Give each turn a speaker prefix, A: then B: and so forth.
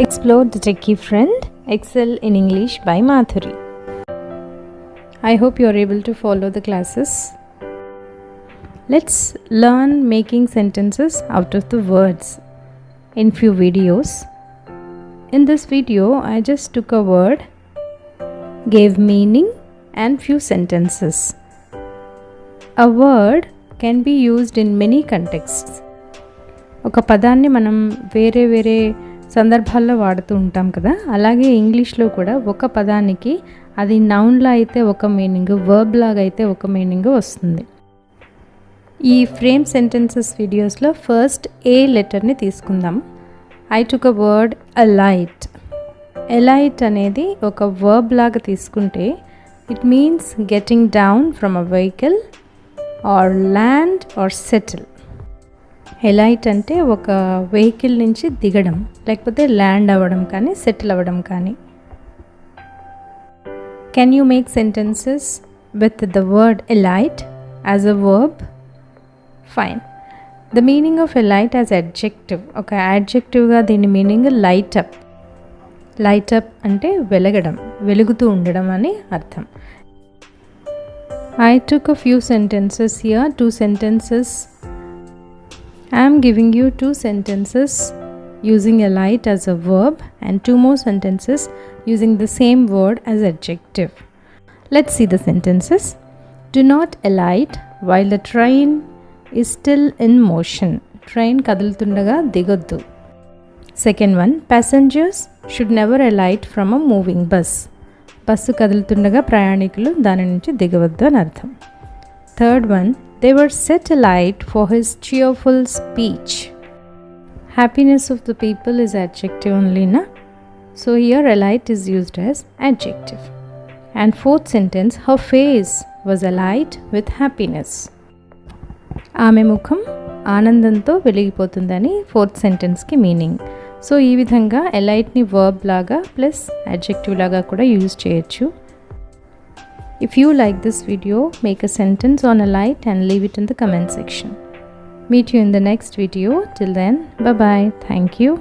A: Explore the Techie Friend, Excel in English by Madhuri. I hope you are able to follow the classes. Let's learn making sentences out of the words in few videos. In this video, I just took a word, gave meaning and few sentences. A word can be used in many contexts. ఒక పదాన్ని మనం వేరే సందర్భాల్లో వాడుతూ ఉంటాం కదా, అలాగే ఇంగ్లీష్లో కూడా ఒక పదానికి అది నౌన్లా అయితే ఒక మీనింగ్, వర్బ్ లాగా అయితే ఒక మీనింగ్ వస్తుంది. ఈ ఫ్రేమ్ సెంటెన్సెస్ వీడియోస్లో ఫస్ట్ ఏ లెటర్ని తీసుకుందాం. I took a word alight. Alight అనేది ఒక వర్బ్ లాగా తీసుకుంటే it means getting down from a vehicle or land or settle. Alight అంటే ఒక వెహికల్ నుంచి దిగడం, లేకపోతే ల్యాండ్ అవ్వడం కానీ సెటిల్ అవ్వడం కానీ. Can you make sentences with the word elite as a verb? Fine. The meaning of elite as adjective. ఒక అడ్జెక్టివ్గా దీని meaning light up. Light up అంటే వెలగడం, వెలుగుతూ ఉండడం అని అర్థం. I took a few sentences here, 2 sentences. I am giving you 2 sentences using alight as a verb and 2 more sentences using the same word as adjective. Let's see the sentences. Do not alight while the train is still in motion. Train kadulutundaga digoddu. Second one, passengers should never alight from a moving bus. Bus కదులుతుండగా ప్రయాణికులు దాని నుంచి దిగవద్దు అని అర్థం. Third one, they were set alight for his cheerful speech. Happiness of the people is adjective only, na? So here alight is used as adjective. And fourth sentence, her face was alight with happiness. ఆమె ముఖం ఆనందంతో వెలిగిపోతుందని fourth సెంటెన్స్కి meaning. So ఈ విధంగా ఎలైట్ని verb లాగా plus adjective లాగా కూడా use చేయొచ్చు. If you like this video, make a sentence on alight and leave it in the comment section. Meet you in the next video. Till then, bye bye. Thank you.